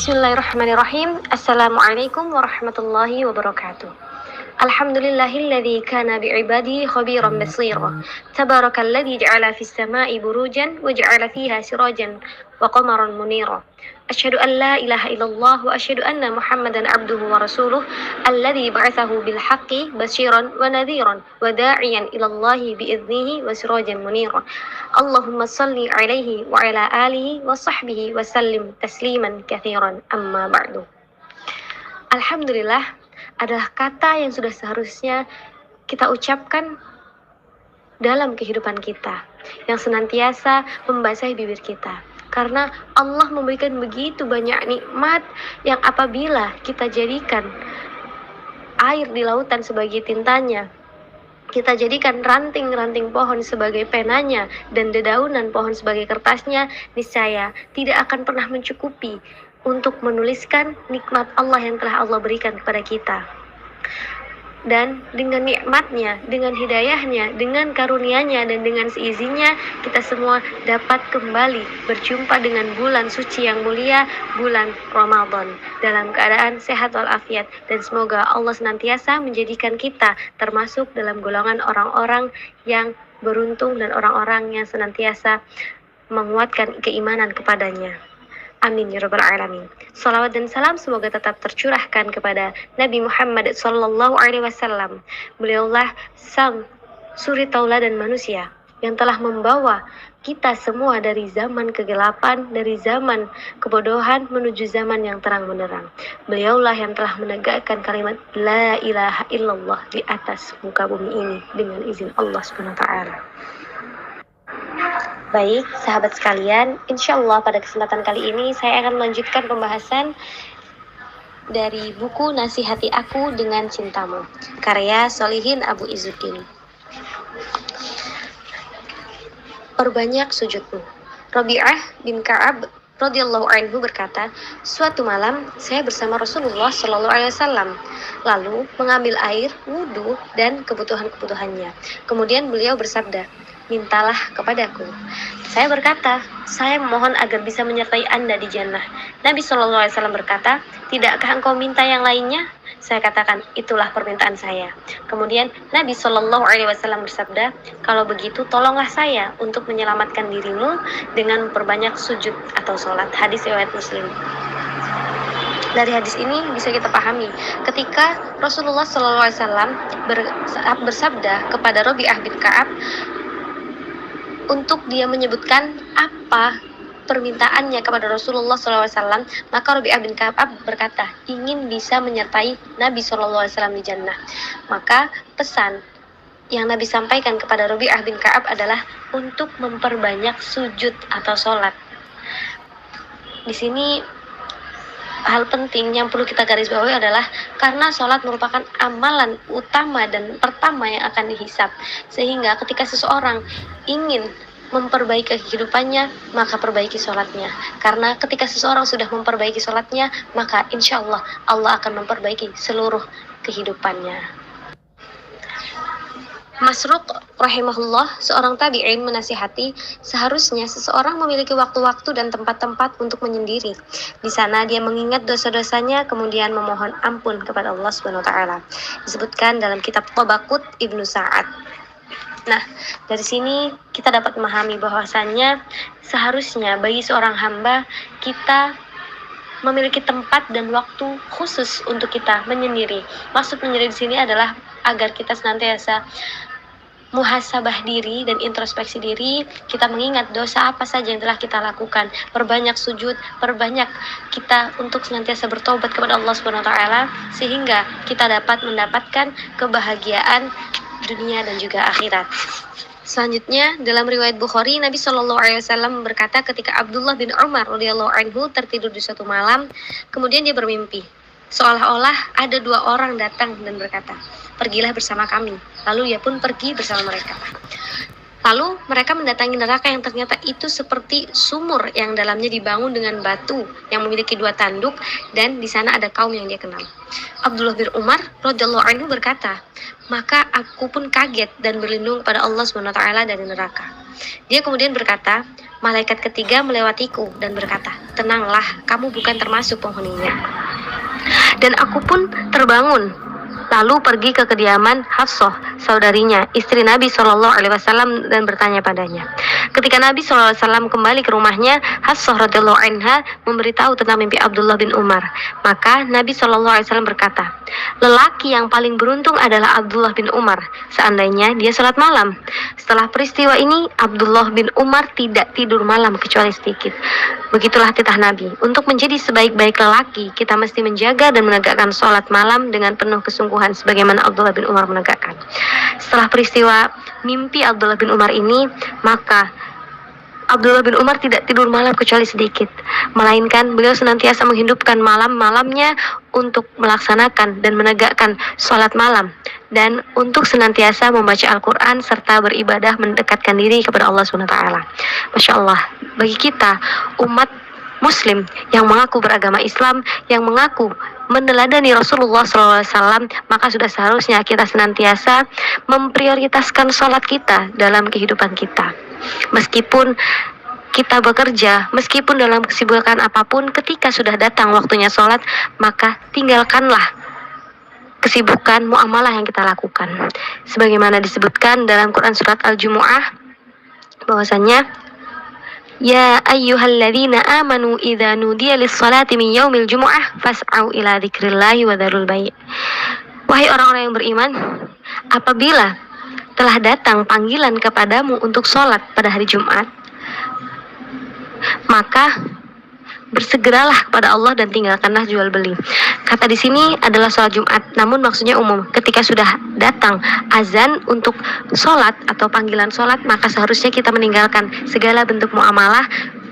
Bismillahirrahmanirrahim. Assalamualaikum warahmatullahi wabarakatuh. Alhamdulillahilladzi kana bi'ibadihi khabiran basira. Tabarakalladzi ja'ala fis sama'i burujan wa ja'ala fiha sirajan wa qamaran munira. Asyhadu an la ilaha illallah wa asyhadu anna Muhammadan abduhu wa rasuluh alladzi ba'atsahu bil haqqi basyiran wa nadhiran wa da'iyan ila Allahi bi idznihi wa sirajan munira. Allahumma salli alaihi wa ala alihi wa sahbihi wa sallim tasliman katsiran, amma ba'du. Alhamdulillah adalah kata yang sudah seharusnya kita ucapkan dalam kehidupan kita, yang senantiasa membasahi bibir kita. Karena Allah memberikan begitu banyak nikmat yang apabila kita jadikan air di lautan sebagai tintanya, kita jadikan ranting-ranting pohon sebagai penanya dan dedaunan pohon sebagai kertasnya, niscaya tidak akan pernah mencukupi untuk menuliskan nikmat Allah yang telah Allah berikan kepada kita. Dan dengan nikmatnya, dengan hidayahnya, dengan karunia-Nya, dan dengan seizinnya, kita semua dapat kembali berjumpa dengan bulan suci yang mulia, bulan Ramadan, dalam keadaan sehat walafiat. Dan semoga Allah senantiasa menjadikan kita termasuk dalam golongan orang-orang yang beruntung dan orang-orang yang senantiasa menguatkan keimanan kepadanya. Amin ya rabbal alamin. Salawat dan salam semoga tetap tercurahkan kepada Nabi Muhammad sallallahu alaihi wasallam. Beliaulah sang suri tauladan manusia yang telah membawa kita semua dari zaman kegelapan, dari zaman kebodohan menuju zaman yang terang benderang. Beliaulah yang telah menegakkan kalimat la ilaha illallah di atas muka bumi ini dengan izin Allah Subhanahu wa taala. Baik, sahabat sekalian, insya Allah pada kesempatan kali ini saya akan melanjutkan pembahasan dari buku Nasihati Aku Dengan Cintamu, karya Sholihin Abu Izzuddin. Perbanyak sujudmu. Rabi'ah bin Ka'ab radhiyallahu anhu berkata, suatu malam saya bersama Rasulullah sallallahu alaihi wasallam, lalu mengambil air, wudu dan kebutuhan-kebutuhannya. Kemudian beliau bersabda, mintalah kepadaku. Saya berkata, saya memohon agar bisa menyertai Anda di jannah. Nabi SAW berkata, tidakkah engkau minta yang lainnya? Saya katakan, itulah permintaan saya. Kemudian Nabi SAW bersabda, kalau begitu tolonglah saya untuk menyelamatkan dirimu dengan memperbanyak sujud atau sholat. Hadis riwayat Muslim. Dari hadis ini bisa kita pahami ketika Rasulullah SAW bersabda kepada Rabi'ah bin Ka'ab untuk dia menyebutkan apa permintaannya kepada Rasulullah SAW, maka Rabi'ah bin Ka'ab berkata ingin bisa menyertai Nabi SAW di jannah. Maka pesan yang Nabi sampaikan kepada Rabi'ah bin Ka'ab adalah untuk memperbanyak sujud atau sholat. Di sini hal penting yang perlu kita garis bawahi adalah karena sholat merupakan amalan utama dan pertama yang akan dihisab, sehingga ketika seseorang ingin memperbaiki kehidupannya, maka perbaiki sholatnya. Karena ketika seseorang sudah memperbaiki sholatnya, maka insya Allah Allah akan memperbaiki seluruh kehidupannya. Masruq rahimahullah, seorang tabi'in, menasihati seharusnya seseorang memiliki waktu-waktu dan tempat-tempat untuk menyendiri. Di sana dia mengingat dosa-dosanya, kemudian memohon ampun kepada Allah Subhanahu wa taala. Disebutkan dalam kitab Tabaqut Ibnu Sa'ad. Nah, dari sini kita dapat memahami bahwasannya seharusnya bagi seorang hamba kita memiliki tempat dan waktu khusus untuk kita menyendiri. Maksud menyendiri di sini adalah agar kita senantiasa muhasabah diri dan introspeksi diri, kita mengingat dosa apa saja yang telah kita lakukan, perbanyak sujud, perbanyak kita untuk senantiasa bertobat kepada Allah Subhanahu wa taala, sehingga kita dapat mendapatkan kebahagiaan dunia dan juga akhirat. Selanjutnya dalam riwayat Bukhari, Nabi SAW berkata ketika Abdullah bin Umar radhiyallahu anhu tertidur di suatu malam, kemudian dia bermimpi seolah-olah ada dua orang datang dan berkata, pergilah bersama kami. Lalu ia pun pergi bersama mereka. Lalu mereka mendatangi neraka yang ternyata itu seperti sumur yang dalamnya dibangun dengan batu yang memiliki dua tanduk, dan di sana ada kaum yang dia kenal. Abdullah bin Umar radhiyallahu anhu berkata, maka aku pun kaget dan berlindung pada Allah SWT dari neraka. Dia kemudian berkata, malaikat ketiga melewatiku dan berkata, tenanglah, kamu bukan termasuk penghuninya. Dan aku pun terbangun, lalu pergi ke kediaman Hafsah, saudarinya, istri Nabi SAW, dan bertanya padanya. Ketika Nabi SAW kembali ke rumahnya, Hafsah radhiyallahu anha memberitahu tentang mimpi Abdullah bin Umar. Maka Nabi SAW berkata, lelaki yang paling beruntung adalah Abdullah bin Umar, seandainya dia sholat malam. Setelah peristiwa ini, Abdullah bin Umar tidak tidur malam kecuali sedikit. Begitulah titah Nabi. Untuk menjadi sebaik-baik lelaki, kita mesti menjaga dan menegakkan sholat malam dengan penuh kesungguhan, sebagaimana Abdullah bin Umar menegakkan. Setelah peristiwa mimpi Abdullah bin Umar ini, maka Abdullah bin Umar tidak tidur malam kecuali sedikit, melainkan beliau senantiasa menghidupkan malam-malamnya untuk melaksanakan dan menegakkan sholat malam, dan untuk senantiasa membaca Al-Quran serta beribadah mendekatkan diri kepada Allah SWT. Masya Allah, bagi kita umat Muslim yang mengaku beragama Islam, yang mengaku meneladani Rasulullah SAW, maka sudah seharusnya kita senantiasa memprioritaskan sholat kita dalam kehidupan kita. Meskipun kita bekerja, meskipun dalam kesibukan apapun, ketika sudah datang waktunya sholat, maka tinggalkanlah kesibukan muamalah yang kita lakukan. Sebagaimana disebutkan dalam Quran surat Al-Jumu'ah, bahwasanya ya ayyuhalladzina amanu idza nudiya lis-salati min yaumil jumu'ah fas'au ila dzikrillahi wa dzarul bai'. Wahai orang-orang yang beriman, apabila telah datang panggilan kepadamu untuk sholat pada hari Jumat, maka bersegeralah kepada Allah dan tinggalkanlah jual beli. Kata di sini adalah sholat Jumat, namun maksudnya umum. Ketika sudah datang azan untuk sholat atau panggilan sholat, maka seharusnya kita meninggalkan segala bentuk muamalah,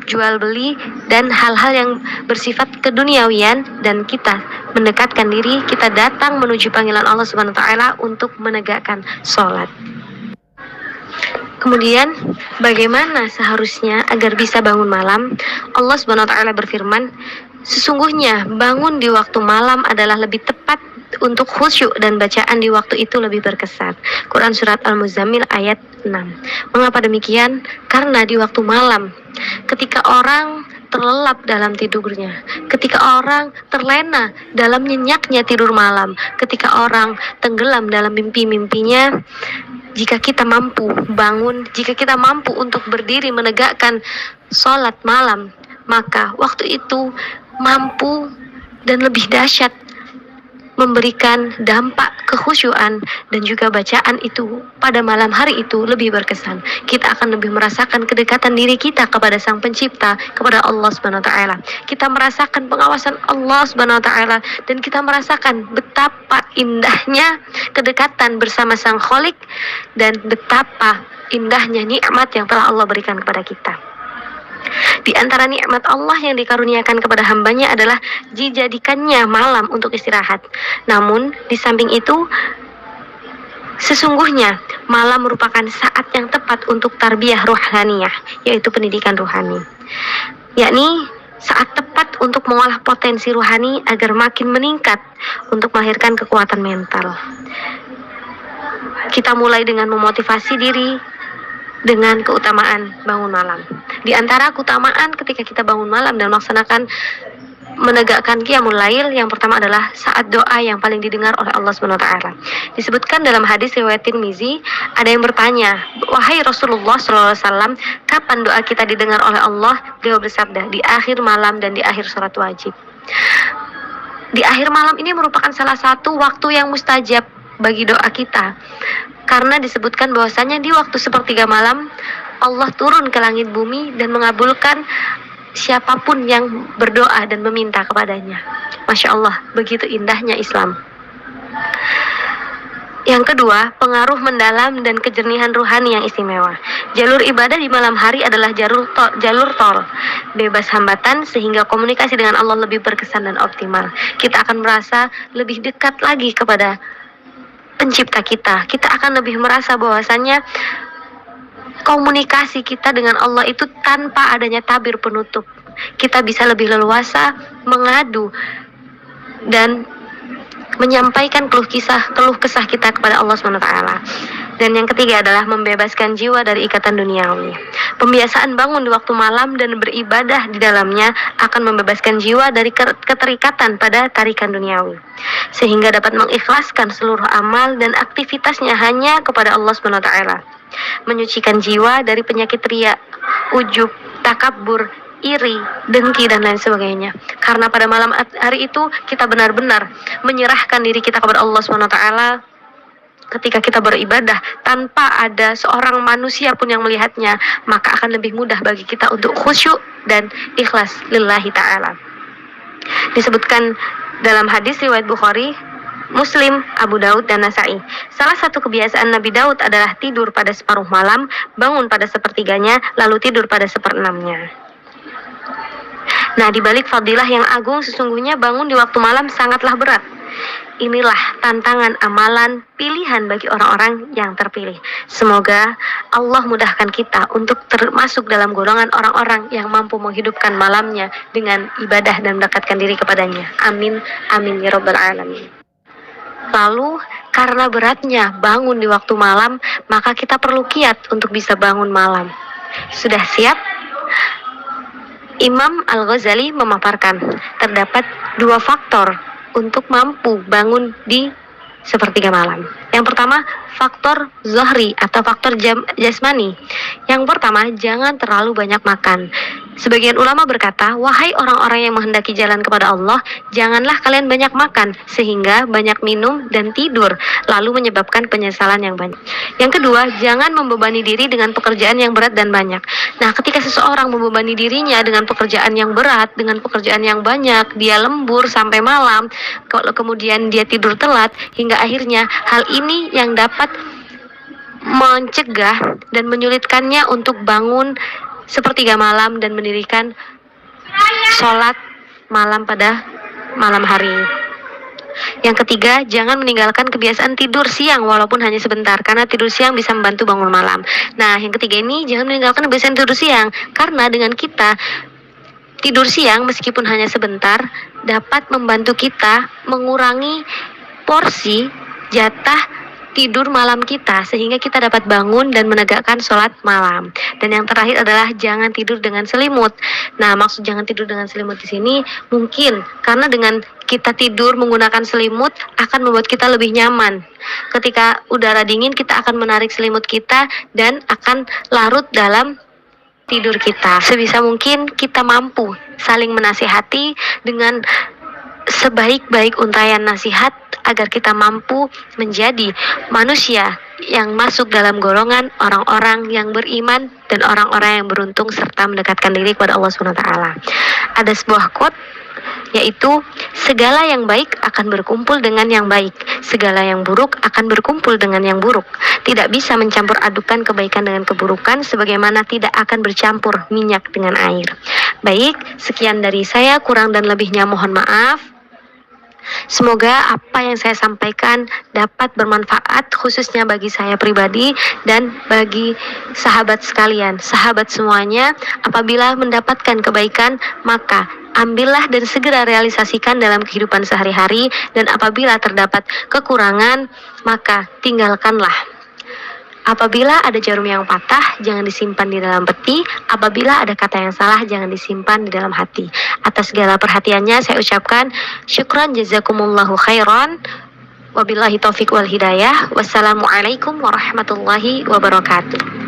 jual beli, dan hal-hal yang bersifat keduniawian, dan kita mendekatkan diri, kita datang menuju panggilan Allah SWT untuk menegakkan sholat. Kemudian, bagaimana seharusnya agar bisa bangun malam? Allah SWT berfirman, sesungguhnya bangun di waktu malam adalah lebih tepat untuk khusyuk dan bacaan di waktu itu lebih berkesan. Quran surat Al-Muzammil ayat 6. Mengapa demikian? Karena di waktu malam, ketika orang terlelap dalam tidurnya, ketika orang terlena dalam nyenyaknya tidur malam, ketika orang tenggelam dalam mimpi-mimpinya, jika kita mampu bangun, jika kita mampu untuk berdiri menegakkan sholat malam, maka waktu itu mampu dan lebih dahsyat memberikan dampak kekhusyuan, dan juga bacaan itu pada malam hari itu lebih berkesan. Kita akan lebih merasakan kedekatan diri kita kepada Sang Pencipta, kepada Allah Subhanahu wa taala. Kita merasakan pengawasan Allah Subhanahu wa taala, dan kita merasakan betapa indahnya kedekatan bersama Sang Khalik, dan betapa indahnya nikmat yang telah Allah berikan kepada kita. Di antara nikmat Allah yang dikaruniakan kepada hambanya adalah dijadikannya malam untuk istirahat. Namun di samping itu, sesungguhnya malam merupakan saat yang tepat untuk tarbiyah ruhaniyah, yaitu pendidikan ruhani, yakni saat tepat untuk mengolah potensi ruhani agar makin meningkat untuk melahirkan kekuatan mental. Kita mulai dengan memotivasi diri dengan keutamaan bangun malam. Di antara keutamaan ketika kita bangun malam dan melaksanakan menegakkan qiyamul lail, yang pertama adalah saat doa yang paling didengar oleh Allah SWT. Disebutkan dalam hadis riwayat Tirmizi, ada yang bertanya, wahai Rasulullah SAW, kapan doa kita didengar oleh Allah? Beliau bersabda, di akhir malam dan di akhir sholat wajib. Di akhir malam ini merupakan salah satu waktu yang mustajab bagi doa kita, karena disebutkan bahwasanya di waktu sepertiga malam Allah turun ke langit bumi dan mengabulkan siapapun yang berdoa dan meminta kepadanya. Masya Allah, begitu indahnya Islam. Yang kedua, pengaruh mendalam dan kejernihan ruhani yang istimewa. Jalur ibadah di malam hari adalah jalur tol, bebas hambatan, sehingga komunikasi dengan Allah lebih berkesan dan optimal. Kita akan merasa lebih dekat lagi kepada Pencipta kita. Kita akan lebih merasa bahwasannya komunikasi kita dengan Allah itu tanpa adanya tabir penutup. Kita bisa lebih leluasa mengadu dan menyampaikan keluh kesah kita kepada Allah SWT. Dan yang ketiga adalah membebaskan jiwa dari ikatan duniawi. Pembiasaan bangun di waktu malam dan beribadah di dalamnya akan membebaskan jiwa dari keterikatan pada tarikan duniawi, sehingga dapat mengikhlaskan seluruh amal dan aktivitasnya hanya kepada Allah Subhanahu wa taala. Menyucikan jiwa dari penyakit riya, ujub, takabur, iri, dengki, dan lain sebagainya. Karena pada malam hari itu kita benar-benar menyerahkan diri kita kepada Allah Subhanahu wa taala. Ketika kita beribadah tanpa ada seorang manusia pun yang melihatnya, maka akan lebih mudah bagi kita untuk khusyuk dan ikhlas lillahi ta'ala. Disebutkan dalam hadis riwayat Bukhari, Muslim, Abu Daud, dan Nasai, salah satu kebiasaan Nabi Daud adalah tidur pada separuh malam, bangun pada sepertiganya, lalu tidur pada seperenamnya. Nah, di balik fadilah yang agung, sesungguhnya bangun di waktu malam sangatlah berat. Inilah tantangan amalan pilihan bagi orang-orang yang terpilih. Semoga Allah mudahkan kita untuk termasuk dalam golongan orang-orang yang mampu menghidupkan malamnya dengan ibadah dan mendekatkan diri kepadanya. Amin, amin ya rabbal alamin. Lalu, karena beratnya bangun di waktu malam, maka kita perlu kiat untuk bisa bangun malam. Sudah siap? Imam Al-Ghazali memaparkan, terdapat 2 faktor untuk mampu bangun di sepertiga malam. Yang pertama, faktor zohri atau faktor jasmani. Yang pertama, jangan terlalu banyak makan. Sebagian ulama berkata, wahai orang-orang yang menghendaki jalan kepada Allah, janganlah kalian banyak makan, sehingga banyak minum dan tidur, lalu menyebabkan penyesalan yang banyak. Yang kedua, jangan membebani diri dengan pekerjaan yang berat dan banyak. Nah, ketika seseorang membebani dirinya dengan pekerjaan yang berat, dengan pekerjaan yang banyak, dia lembur sampai malam, kemudian dia tidur telat, hingga akhirnya hal ini yang dapat mencegah dan menyulitkannya untuk bangun sepertiga malam dan mendirikan sholat malam pada malam hari. Yang ketiga, jangan meninggalkan kebiasaan tidur siang walaupun hanya sebentar, karena tidur siang bisa membantu bangun malam. Nah, yang ketiga ini, jangan meninggalkan kebiasaan tidur siang, karena dengan kita tidur siang meskipun hanya sebentar dapat membantu kita mengurangi porsi jatah tidur malam kita, sehingga kita dapat bangun dan menegakkan sholat malam. Dan yang terakhir adalah jangan tidur dengan selimut. Nah, maksud jangan tidur dengan selimut di sini mungkin karena dengan kita tidur menggunakan selimut akan membuat kita lebih nyaman. Ketika udara dingin, kita akan menarik selimut kita dan akan larut dalam tidur kita. Sebisa mungkin kita mampu saling menasihati dengan sebaik-baik untayan nasihat agar kita mampu menjadi manusia yang masuk dalam golongan orang-orang yang beriman dan orang-orang yang beruntung serta mendekatkan diri kepada Allah SWT. Ada sebuah quote, yaitu segala yang baik akan berkumpul dengan yang baik, segala yang buruk akan berkumpul dengan yang buruk. Tidak bisa mencampur adukan kebaikan dengan keburukan, sebagaimana tidak akan bercampur minyak dengan air. Baik, sekian dari saya, kurang dan lebihnya mohon maaf. Semoga apa yang saya sampaikan dapat bermanfaat khususnya bagi saya pribadi dan bagi sahabat sekalian, sahabat semuanya. Apabila mendapatkan kebaikan, maka ambillah dan segera realisasikan dalam kehidupan sehari-hari, dan apabila terdapat kekurangan, maka tinggalkanlah. Apabila ada jarum yang patah, jangan disimpan di dalam peti. Apabila ada kata yang salah, jangan disimpan di dalam hati. Atas segala perhatiannya, saya ucapkan syukran jazakumullahu khairan. Wabillahi taufiq wal hidayah. Wassalamualaikum warahmatullahi wabarakatuh.